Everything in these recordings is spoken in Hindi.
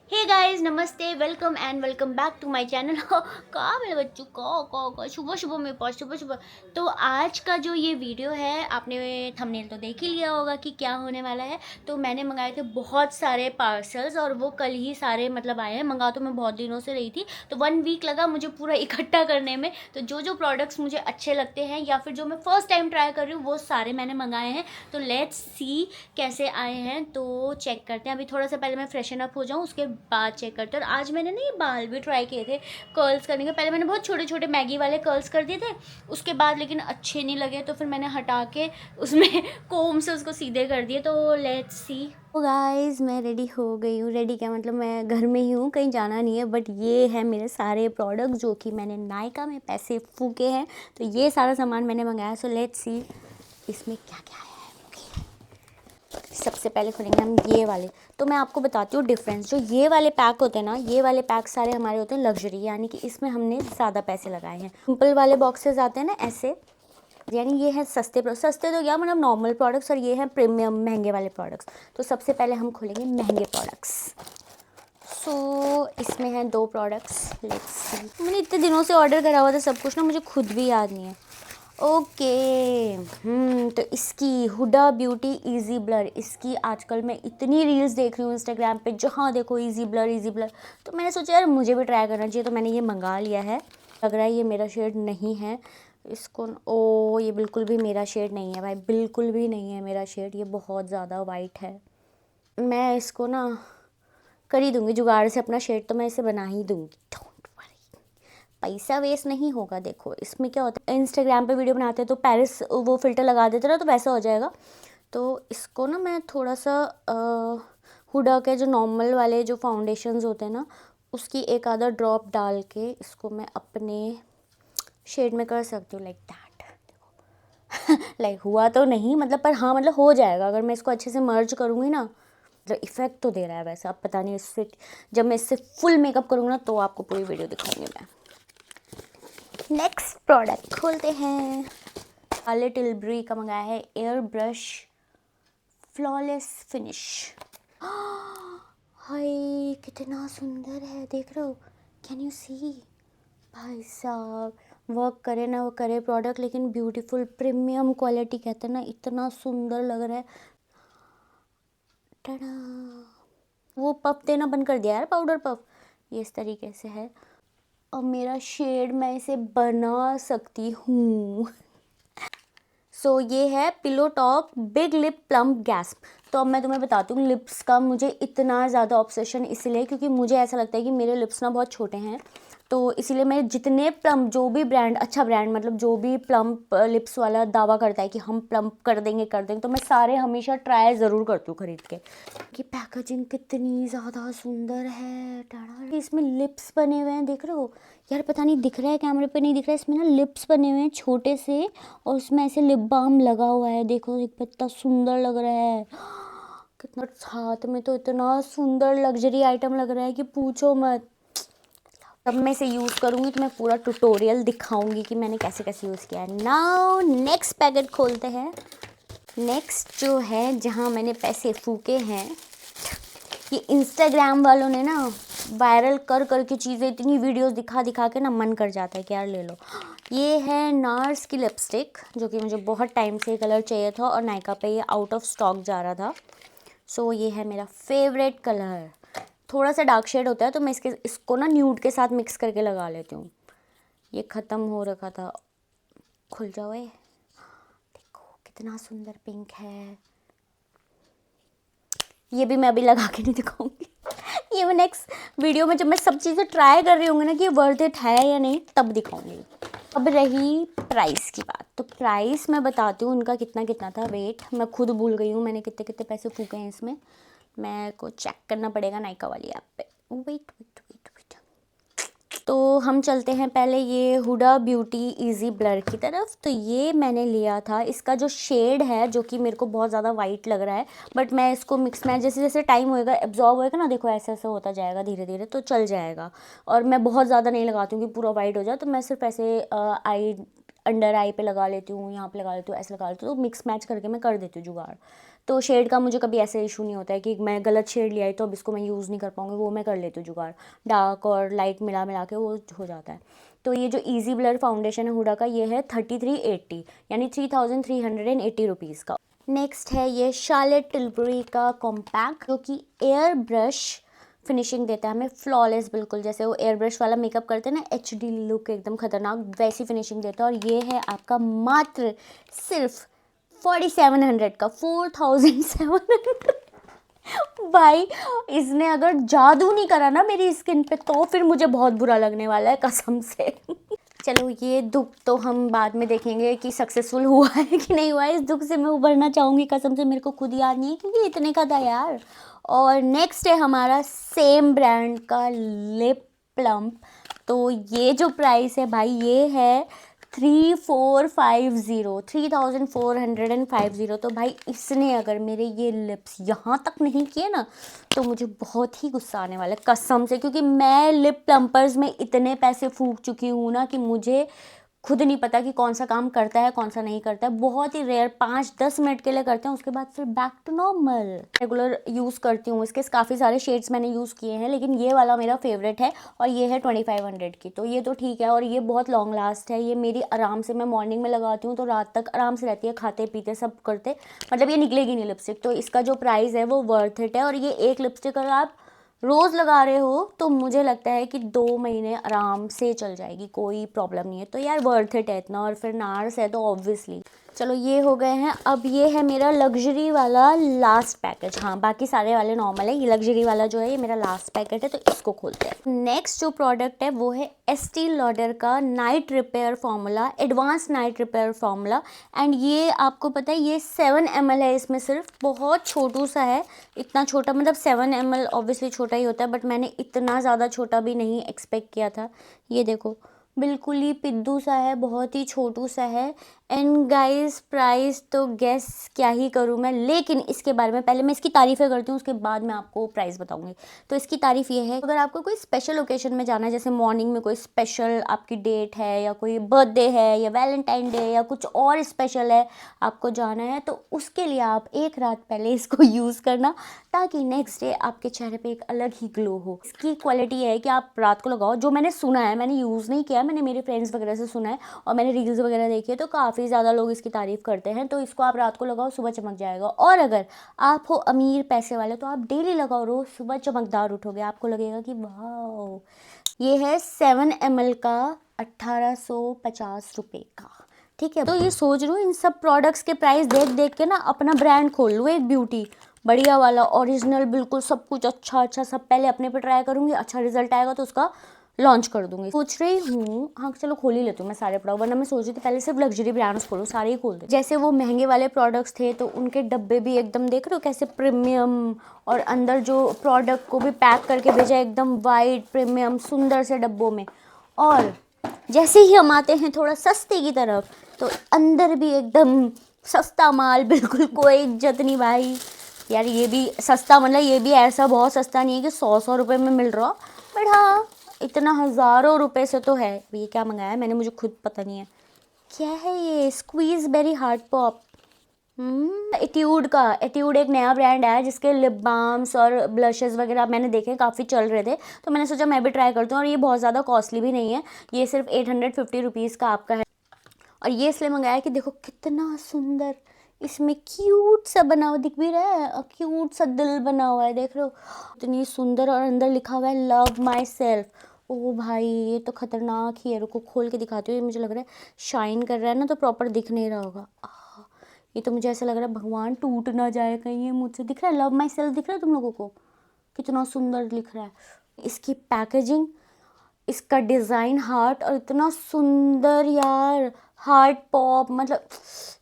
हे गाइस, नमस्ते, welcome and welcome back to my channel. कहाँ मेरे बच्चों को सुबह सुबह मेरे पास सुबह सुबह। तो आज का जो ये वीडियो है, आपने थंबनेल तो देख ही लिया होगा कि क्या होने वाला है। तो मैंने मंगाए थे बहुत सारे पार्सल्स और वो कल ही सारे मतलब आए हैं। मंगा तो मैं बहुत दिनों से रही थी, तो 1 वीक लगा मुझे पूरा इकट्ठा करने में। तो जो जो प्रोडक्ट्स मुझे अच्छे लगते हैं या फिर जो मैं फर्स्ट टाइम ट्राई कर रही हूँ वो सारे मैंने मंगाए हैं। तो लेट्स सी कैसे आए हैं, तो चेक करते हैं। अभी थोड़ा सा पहले मैं फ्रेशन अप हो जाऊँ, उसके बाद चेक करते हैं। और आज मैंने ना ये बाल भी ट्राई किए थे कर्ल्स करने के। पहले मैंने बहुत छोटे छोटे मैगी वाले कर्ल्स कर दिए थे, उसके बाद लेकिन अच्छे नहीं लगे, तो फिर मैंने हटा के उसमें कोम से उसको सीधे कर दिए। तो लेट्स सी। तो गाइस, मैं रेडी हो गई हूँ। रेडी क्या मतलब, मैं घर में ही हूँ, कहीं जाना नहीं है। बट ये है मेरे सारे प्रोडक्ट जो कि मैंने नायका में पैसे फूके हैं। तो ये सारा सामान मैंने मंगाया। सो लेट्स सी इसमें क्या क्या है। सबसे पहले खोलेंगे हम ये वाले। तो मैं आपको बताती हूँ डिफरेंस। जो ये वाले पैक होते हैं ना, ये वाले पैक सारे हमारे होते हैं लग्जरी, यानी कि इसमें हमने ज़्यादा पैसे लगाए हैं। सिंपल वाले बॉक्सेस आते हैं ना ऐसे, यानी ये है सस्ते सस्ते तो क्या मतलब नॉर्मल प्रोडक्ट्स, और ये हैं प्रीमियम महंगे वाले प्रोडक्ट्स। तो सबसे पहले हम खोलेंगे महंगे प्रोडक्ट्स। सो इसमें हैं 2 प्रोडक्ट्स। Let's see. मैंने इतने दिनों से ऑर्डर करा हुआ था सब कुछ ना, मुझे खुद भी याद नहीं है। ओके। तो इसकी हुडा ब्यूटी इजी ब्लर, इसकी आजकल मैं इतनी रील्स देख रही हूँ इंस्टाग्राम पे, जहाँ देखो इजी ब्लर इजी ब्लर। तो मैंने सोचा यार मुझे भी ट्राई करना चाहिए, तो मैंने ये मंगा लिया है। लग रहा है ये मेरा शेड नहीं है। इसको ओ, ये बिल्कुल भी मेरा शेड नहीं है भाई, बिल्कुल भी नहीं है मेरा शेड। ये बहुत ज़्यादा वाइट है। मैं इसको ना कर ही दूँगी जुगाड़ से, अपना शेड तो मैं इसे बना ही दूँगी। पैसा वेस्ट नहीं होगा। देखो इसमें क्या होता है, इंस्टाग्राम पे वीडियो बनाते हैं तो पेरिस वो फ़िल्टर लगा देते ना, तो वैसा हो जाएगा। तो इसको ना मैं थोड़ा सा हुडा के जो नॉर्मल वाले जो फाउंडेशंस होते हैं ना, उसकी एक आधा ड्रॉप डाल के इसको मैं अपने शेड में कर सकती हूँ, लाइक दैट। लाइक हुआ तो नहीं मतलब, पर हाँ मतलब हो जाएगा अगर मैं इसको अच्छे से मर्ज करूँगी ना। मतलब इफ़ेक्ट तो दे रहा है वैसे, अब पता नहीं इससे जब मैं इससे फुल मेकअप करूँगी ना तो आपको पूरी वीडियो दिखाऊंगी मैं। नेक्स्ट प्रोडक्ट खोलते हैं। हार्ले टिलबरी का मंगाया है एयर ब्रश फ्लॉलेस फिनिश। हाय कितना सुंदर है, देख रहे हो, कैन यू सी। भाई साहब वर्क करे ना वो करे प्रोडक्ट, लेकिन ब्यूटीफुल प्रीमियम क्वालिटी कहते हैं ना, इतना सुंदर लग रहा है। टड़ा, वो पफ देना बंद कर दिया यार, पाउडर पफ। ये इस तरीके से है। और मेरा शेड मैं इसे बना सकती हूँ। सो ये है pillow talk big lip plump gasp. तो अब मैं तुम्हें बताती हूँ, लिप्स का मुझे इतना ज़्यादा ऑब्सेशन इसलिए क्योंकि मुझे ऐसा लगता है कि मेरे लिप्स ना बहुत छोटे हैं। तो इसीलिए मैं जितने प्लम्प, जो भी ब्रांड अच्छा ब्रांड मतलब जो भी प्लम्प लिप्स वाला दावा करता है कि हम प्लम्प कर देंगे, तो मैं सारे हमेशा ट्राई ज़रूर करती हूँ खरीद के। कि पैकेजिंग कितनी ज़्यादा सुंदर है। टाड़ा, इसमें लिप्स बने हुए हैं, देख रहे हो यार, पता नहीं दिख रहा है कैमरे पे, नहीं दिख रहा है। इसमें ना लिप्स बने हुए हैं छोटे से, और उसमें ऐसे लिप बाम लगा हुआ है। देखो कितना सुंदर लग रहा है। कितना हाथ में तो इतना सुंदर लग्जरी आइटम लग रहा है कि पूछो मत। तब मैं इसे यूज़ करूँगी तो मैं पूरा ट्यूटोरियल दिखाऊंगी कि मैंने कैसे कैसे यूज़ किया है। नाउ नेक्स्ट पैकेट खोलते हैं। नेक्स्ट जो है जहाँ मैंने पैसे फूके हैं, ये इंस्टाग्राम वालों ने ना वायरल कर कर के चीज़ें, इतनी वीडियोस दिखा दिखा के ना मन कर जाता है कि यार ले लो। ये है नार्स की लिपस्टिक, जो कि मुझे बहुत टाइम से कलर चाहिए था और नायका पे ये आउट ऑफ स्टॉक जा रहा था। सो ये है मेरा फेवरेट कलर। थोड़ा सा डार्क शेड होता है तो मैं इसको ना न्यूड के साथ मिक्स करके लगा लेती हूँ। ये ख़त्म हो रखा था। खुल जाओ, देखो कितना सुंदर पिंक है। ये भी मैं अभी लगा के नहीं दिखाऊंगी। ये मैं नेक्स्ट वीडियो में जब मैं सब चीज़ें ट्राई कर रही होंगी ना कि ये वर्थ इट है या नहीं, तब दिखाऊंगी। अब रही प्राइस की बात, तो प्राइस मैं बताती हूँ उनका कितना कितना था। वेट, मैं खुद भूल गई हूँ मैंने कितने कितने पैसे फूके हैं इसमें। मैं को चेक करना पड़ेगा नायका वाली ऐप पे। Wait wait wait wait. तो हम चलते हैं पहले ये हुडा ब्यूटी इजी ब्लर की तरफ। तो ये मैंने लिया था, इसका जो शेड है जो कि मेरे को बहुत ज़्यादा वाइट लग रहा है, बट मैं इसको मिक्स में जैसे जैसे टाइम होएगा एब्जॉर्ब होएगा ना, देखो ऐसे ऐसे होता जाएगा धीरे धीरे, तो चल जाएगा। और मैं बहुत ज़्यादा नहीं लगाती हूँ कि पूरा वाइट हो जाए, तो मैं सिर्फ ऐसे आई अंडर आई पे लगा लेती हूँ, यहाँ पे लगा लेती हूँ, ऐसे लगा लेती हूँ, तो मिक्स मैच करके मैं कर देती हूँ जुगाड़। तो शेड का मुझे कभी ऐसा इशू नहीं होता है कि मैं गलत शेड लिया है तो अब इसको मैं यूज़ नहीं कर पाऊँगी, वो मैं कर लेती हूँ जुगाड़, डार्क और लाइट मिला मिला के वो हो जाता है। तो ये जो इजी ब्लर फाउंडेशन है हुडा का, ये है 3380 यानी 3380 रुपीज़ का। नेक्स्ट है ये शार्लेट टिल्बरी का कॉम्पैक्ट, जो कि एयर ब्रश फिनिशिंग देता है हमें फ्लॉलेस, बिल्कुल जैसे वो एयर ब्रश वाला मेकअप करते हैं ना, HD लुक एकदम खतरनाक, वैसी फिनिशिंग देता है। और ये है आपका मात्र सिर्फ 4700 का, 4700 भाई इसने अगर जादू नहीं करा ना मेरी स्किन पे तो फिर मुझे बहुत बुरा लगने वाला है कसम से। चलो ये दुख तो हम बाद में देखेंगे कि सक्सेसफुल हुआ है कि नहीं हुआ है। इस दुख से मैं उभरना चाहूँगी कसम से, मेरे को खुद याद नहीं है क्योंकि इतने का था यार। और नेक्स्ट है हमारा सेम ब्रांड का लिप प्लम्प। तो ये जो प्राइस है भाई ये है 3450 तो भाई इसने अगर मेरे ये लिप्स यहाँ तक नहीं किए ना तो मुझे बहुत ही गुस्सा आने वाला है कसम से, क्योंकि मैं लिप प्लम्पर्स में इतने पैसे फूक चुकी हूँ ना कि मुझे खुद नहीं पता कि कौन सा काम करता है कौन सा नहीं करता है। बहुत ही रेयर 5-10 मिनट के लिए करते हैं, उसके बाद फिर back to normal. Regular use करती हूँ इसके काफ़ी सारे शेड्स मैंने यूज़ किए हैं, लेकिन ये वाला मेरा फेवरेट है और ये है 2500 की, तो ये तो ठीक है। और ये बहुत लॉन्ग लास्ट है, ये मेरी आराम से, मैं मॉर्निंग में लगाती हूँ तो रात तक आराम से रहती है, खाते पीते सब करते, मतलब ये निकलेगी नहीं लिपस्टिक। तो इसका जो प्राइस है वो वर्थ इट है। और ये एक लिपस्टिक अगर आप रोज़ लगा रहे हो तो मुझे लगता है कि 2 महीने आराम से चल जाएगी, कोई प्रॉब्लम नहीं है। तो यार वर्थ इट है इतना, और फिर नार्स है तो ऑब्वियसली। चलो ये हो गए हैं। अब ये है मेरा लग्जरी वाला लास्ट पैकेज। हाँ बाकी सारे वाले नॉर्मल है, ये लग्जरी वाला जो है ये मेरा लास्ट पैकेट है, तो इसको खोलते हैं। नेक्स्ट जो प्रोडक्ट है वो है एस्टी लॉडर का night repair formula, advance night repair formula. And ये आपको पता है ये 7 ml है, इसमें सिर्फ बहुत छोटू सा है, इतना छोटा, मतलब 7 ml ऑब्वियसली छोटा ही होता है, बट मैंने इतना ज़्यादा छोटा भी नहीं एक्सपेक्ट किया था। ये देखो बिल्कुल ही पिद्दू सा है, बहुत ही छोटू सा है। एंड गाइस प्राइस तो गेस क्या ही करूँ मैं, लेकिन इसके बारे में पहले मैं इसकी तारीफ़ें करती हूँ, उसके बाद मैं आपको प्राइस बताऊँगी। तो इसकी तारीफ़ ये है, अगर आपको कोई स्पेशल ओकेशन में जाना है, जैसे मॉर्निंग में कोई स्पेशल आपकी डेट है या कोई बर्थडे है या वैलेंटाइन डे या कुछ और स्पेशल है आपको जाना है, तो उसके लिए आप एक रात पहले इसको यूज़ करना, ताकि नेक्स्ट डे आपके चेहरे पे एक अलग ही ग्लो हो। इसकी क्वालिटी है कि आप रात को लगाओ, जो मैंने सुना है, मैंने यूज़ नहीं किया, मैंने मेरे फ्रेंड्स वगैरह से सुना है और मैंने रील्स वगैरह देखी है, तो काफ़ी ज़्यादा लोग इसकी तारीफ़ करते हैं। तो इसको आप रात को लगाओ, सुबह चमक जाएगा। और अगर आप हो अमीर पैसे वाले तो आप डेली लगाओ, रोज़ सुबह चमकदार उठोगे, आपको लगेगा कि वाह। ये है 7 ml का 1850 रुपये का, ठीक है। तो ये सोच रही हूँ इन सब प्रोडक्ट्स के प्राइस देख देख के ना अपना ब्रांड खोल लूँ, एक ब्यूटी बढ़िया वाला, ओरिजिनल, बिल्कुल सब कुछ अच्छा अच्छा सब पहले अपने पे ट्राई करूँगी, अच्छा रिजल्ट आएगा तो उसका लॉन्च कर दूंगी। सोच रही हूँ, हाँ चलो खोल ही लेती हूँ मैं सारे प्रोडक्ट, वरना मैं सोच रही थी पहले सिर्फ लग्जरी ब्रांड्स खोलूँ, सारे ही खोल दे। जैसे वो महंगे वाले प्रोडक्ट्स थे तो उनके डब्बे भी एकदम देख रहे हो कैसे प्रीमियम, और अंदर जो प्रोडक्ट को भी पैक करके भेजा एकदम वाइट प्रीमियम सुंदर से डब्बों में। और जैसे ही हम आते हैं थोड़ा सस्ते की तरफ तो अंदर भी एकदम सस्ता माल, बिल्कुल कोई इज्जत नहीं भाई। यार ये भी सस्ता, मतलब ये भी ऐसा बहुत सस्ता नहीं है कि 100 रुपये में मिल रहा, बट हाँ इतना हज़ारों रुपए से तो है। ये क्या मंगाया है मैंने, मुझे खुद पता नहीं है क्या है ये, squeeze very hard pop. Etude का, एट्यूड एक नया ब्रांड है जिसके लिप बाम्स और ब्लशेस वगैरह मैंने देखे काफ़ी चल रहे थे, तो मैंने सोचा मैं भी ट्राई करती हूँ। और ये बहुत ज़्यादा कॉस्टली भी नहीं है, ये सिर्फ 850 रुपीज़ का आपका है। और ये इसलिए मंगाया कि देखो कितना सुंदर इसमें क्यूट सा बना हुआ दिख भी रहा है, और क्यूट सा दिल बना हुआ है, देख रहे हो इतनी सुंदर। और अंदर लिखा हुआ है लव माई सेल्फ। ओ भाई ये तो खतरनाक ही है, रुको खोल के दिखाती हूँ। ये मुझे लग रहा है शाइन कर रहा है ना तो प्रॉपर दिख नहीं रहा होगा। ये तो मुझे ऐसा लग रहा है भगवान टूट ना जाए कहीं, ये मुझसे दिख रहा है लव माई सेल्फ, दिख रहा है तुम लोगों को कितना सुंदर लिख रहा है। इसकी पैकेजिंग, इसका डिज़ाइन हार्ट, और इतना सुंदर यार हार्ट पॉप, मतलब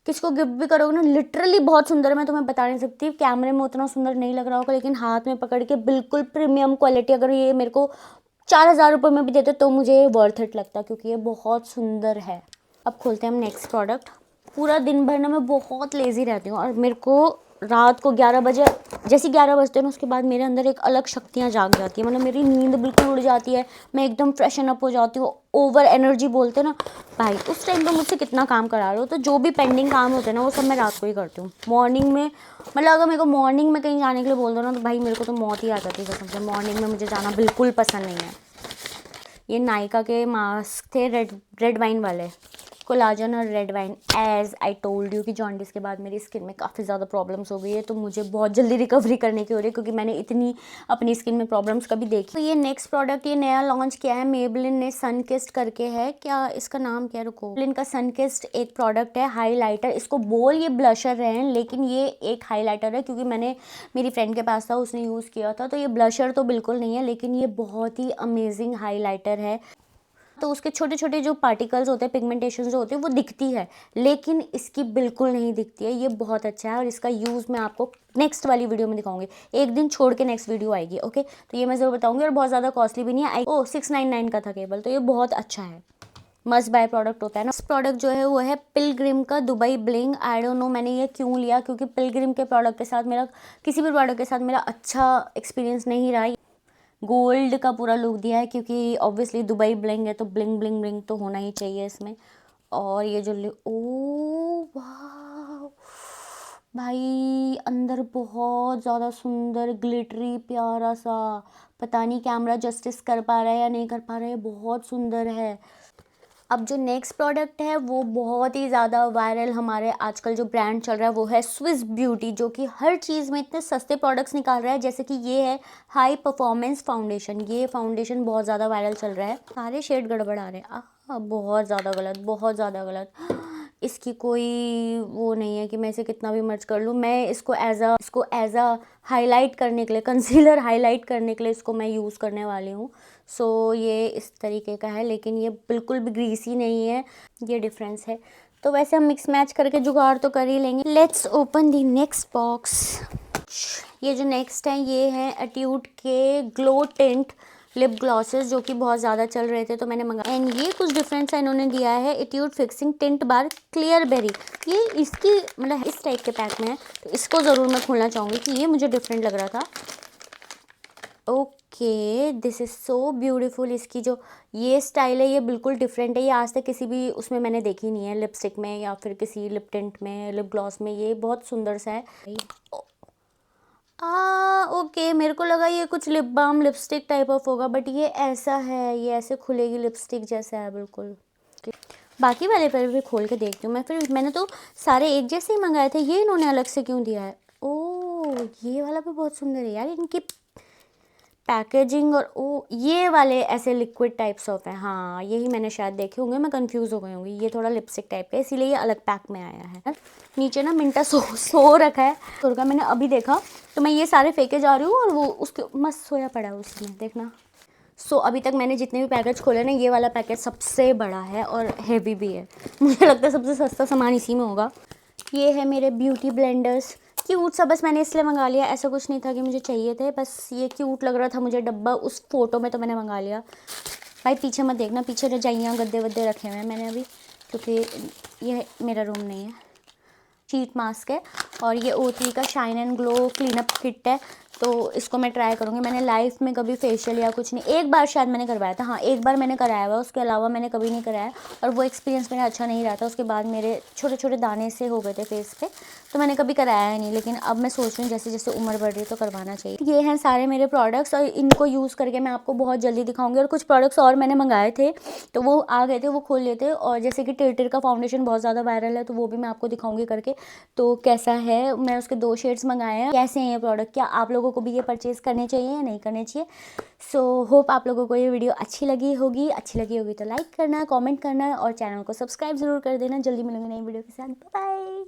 किसको गिफ्ट भी करोगे ना लिटरली बहुत सुंदर है। मैं तुम्हें बता नहीं सकती, कैमरे में उतना सुंदर नहीं लग रहा होगा, लेकिन हाथ में पकड़ के बिल्कुल प्रीमियम क्वालिटी। अगर ये मेरे को 4000 रुपये में भी देते तो मुझे वर्थ इट लगता, क्योंकि ये बहुत सुंदर है। अब खोलते हैं हम नेक्स्ट प्रोडक्ट। पूरा दिन भर ना मैं बहुत लेज़ी रहती हूँ और मेरे को रात को 11 बजे, जैसे 11 बजते हैं ना, उसके बाद मेरे अंदर एक अलग शक्तियाँ जाग जाती है, मतलब मेरी नींद बिल्कुल उड़ जाती है, मैं एकदम फ्रेशन अप हो जाती हूँ, ओवर एनर्जी बोलते हैं ना भाई। उस टाइम पे मुझसे कितना काम करा रहे हो, तो जो भी पेंडिंग काम होते हैं ना वो सब मैं रात को ही करती हूँ। मॉर्निंग में मतलब अगर मेरे को मॉर्निंग में कहीं जाने के लिए बोल दो ना, तो भाई मेरे को तो मौत ही आ जाती है कसम से। मॉर्निंग में मुझे जाना बिल्कुल पसंद नहीं है। ये नायका के मास्क थे, रेड वाइन वाले, कोलाजन और red wine. As I told you कि जॉन्डिस के बाद मेरी स्किन में काफ़ी ज़्यादा प्रॉब्लम्स हो गई है, तो मुझे बहुत जल्दी रिकवरी करने की हो रही है, क्योंकि मैंने इतनी अपनी स्किन में प्रॉब्लम्स कभी देखी। तो ये नेक्स्ट प्रोडक्ट ये नया लॉन्च किया है, मेबलिन ने सनकिस्ट करके है, क्या इसका नाम क्या, रुको, मेबलिन का सनकिस्ट एक प्रोडक्ट है, हाईलाइटर। इसको बोल ये ब्लशर रहे हैं, लेकिन ये एक हाईलाइटर है, क्योंकि मैंने मेरी फ्रेंड के पास था, उसने यूज़ किया था। तो ये ब्लशर तो बिल्कुल नहीं है, लेकिन ये बहुत ही अमेजिंग हाईलाइटर है। तो उसके छोटे छोटे जो पार्टिकल्स होते हैं, पिगमेंटेशन जो होते हैं, वो दिखती है, लेकिन इसकी बिल्कुल नहीं दिखती है। ये बहुत अच्छा है, और इसका यूज़ मैं आपको नेक्स्ट वाली वीडियो में दिखाऊंगी। एक दिन छोड़ के नेक्स्ट वीडियो आएगी, ओके। तो ये मैं ज़रूर बताऊंगी, और बहुत ज़्यादा कॉस्टली भी नहीं है। 699 का था केवल, तो ये बहुत अच्छा है, मस्ट बाय प्रोडक्ट होता है ना। इस प्रोडक्ट जो है वो है पिलग्रिम का Dubai bling. I don't know मैंने ये क्यों लिया, क्योंकि पिलग्रिम के प्रोडक्ट के साथ मेरा, किसी भी प्रोडक्ट के साथ मेरा अच्छा एक्सपीरियंस नहीं रहा। गोल्ड का पूरा लुक दिया है, क्योंकि ऑब्वियसली दुबई ब्लिंग है, तो ब्लिंग ब्लिंग ब्लिंग तो होना ही चाहिए इसमें। और ये जो ओ वाह भाई, अंदर बहुत ज़्यादा सुंदर ग्लिटरी प्यारा सा, पता नहीं कैमरा जस्टिस कर पा रहा है या नहीं कर पा रहा है, बहुत सुंदर है। अब जो नेक्स्ट प्रोडक्ट है वो बहुत ही ज़्यादा वायरल, हमारे आजकल जो ब्रांड चल रहा है वो है स्विस ब्यूटी, जो कि हर चीज़ में इतने सस्ते प्रोडक्ट्स निकाल रहा है। जैसे कि ये है हाई परफॉर्मेंस फाउंडेशन, ये फाउंडेशन बहुत ज़्यादा वायरल चल रहा है। सारे शेड गड़बड़ आ रहे हैं, बहुत ज़्यादा गलत, बहुत ज़्यादा गलत। इसकी कोई वो नहीं है कि मैं इसे कितना भी मर्ज कर लूँ। मैं इसको एज अ हाईलाइट करने के लिए, कंसीलर हाईलाइट करने के लिए इसको मैं यूज़ करने वाली हूँ। सो ये इस तरीके का है, लेकिन ये बिल्कुल भी ग्रीसी नहीं है, ये डिफरेंस है। तो वैसे हम मिक्स मैच करके जुगाड़ तो कर ही लेंगे। Let's open the next box. ये जो नेक्स्ट है ये है एट्यूड के ग्लो टिंट लिप ग्लॉसेस, जो कि बहुत ज़्यादा चल रहे थे, तो मैंने मंगाया। एंड ये कुछ डिफरेंस है, इन्होंने दिया है एट्यूड फिक्सिंग टिंट बार क्लियर बेरी। ये इसकी मतलब इस टाइप के पैक में है, तो इसको ज़रूर मैं खोलना चाहूँगी कि ये मुझे डिफरेंट लग रहा था। Okay, this is so beautiful. इसकी जो ये स्टाइल है ये बिल्कुल डिफरेंट है, ये आज तक किसी भी उसमें मैंने देखी नहीं है, लिपस्टिक में या फिर किसी लिप टिंट में, लिप ग्लॉस में। ये बहुत सुंदर सा है। ओके, मेरे को लगा ये कुछ lip balm lipstick type of होगा, बट ये ऐसा है, ये ऐसे खुलेगी लिपस्टिक जैसा है बिल्कुल। बाकी वाले पर भी खोल के देखती हूँ मैं, फिर मैंने तो सारे एक जैसे ही मंगाए थे, ये इन्होंने अलग से क्यों दिया है। ओह, ये वाला भी बहुत सुंदर है यार, इनकी पैकेजिंग। और ये वाले ऐसे लिक्विड टाइप्स ऑफ हैं, हाँ यही मैंने शायद देखे होंगे, मैं कंफ्यूज हो गई होंगी। ये थोड़ा लिपस्टिक टाइप का, इसीलिए ये अलग पैक में आया है। नीचे ना मिंटा सो रखा है, सो का मैंने अभी देखा, तो मैं ये सारे फेंके जा रही हूँ, और वो उसके मस्त सोया पड़ा है उसमें, देखना। अभी तक मैंने जितने भी पैकेज खोले ना, ये वाला पैकेज सबसे बड़ा है और हैवी भी है। मुझे लगता है सबसे सस्ता सामान इसी में होगा। ये है मेरे ब्यूटी ब्लेंडर्स, क्यूट सा, बस मैंने इसलिए मंगा लिया, ऐसा कुछ नहीं था कि मुझे चाहिए थे, बस ये क्यूट लग रहा था मुझे डब्बा उस फोटो में, तो मैंने मंगा लिया। भाई पीछे मत देखना, पीछे रजाइयाँ गद्दे वद्दे रखे हुए हैं मैंने अभी, क्योंकि ये मेरा रूम नहीं है। शीट मास्क है, और ये O3 का shine and glow cleanup kit है, तो इसको मैं ट्राई करूँगी। मैंने लाइफ में कभी फेशियल या कुछ नहीं, एक बार शायद मैंने करवाया था, हाँ एक बार मैंने कराया हुआ, उसके अलावा मैंने कभी नहीं कराया, और वो एक्सपीरियंस मेरा अच्छा नहीं रहा था। उसके बाद मेरे छोटे छोटे दाने से हो गए थे फेस पे, तो मैंने कभी कराया ही नहीं। लेकिन अब मैं सोच रही हूँ जैसे जैसे उम्र बढ़ रही है तो करवाना चाहिए। ये हैं सारे मेरे प्रोडक्ट्स, और इनको यूज़ करके मैं आपको बहुत जल्दी दिखाऊंगी। और कुछ प्रोडक्ट्स और मैंने मंगाए थे, तो वो आ गए थे, वो खोल लेते। और जैसे कि टिर का फाउंडेशन बहुत ज़्यादा वायरल है, तो वो भी मैं आपको दिखाऊंगी करके, तो कैसा है। मैं उसके 2 शेड्स मंगाए हैं। कैसे हैं ये प्रोडक्ट, क्या आप लोगों को भी ये परचेज़ करने चाहिए या नहीं करने चाहिए। सो होप आप लोगों को ये वीडियो अच्छी लगी होगी तो लाइक करना, कमेंट करना, और चैनल को सब्सक्राइब ज़रूर कर देना। जल्दी मिलूंगी नई वीडियो के साथ, बाय बाय।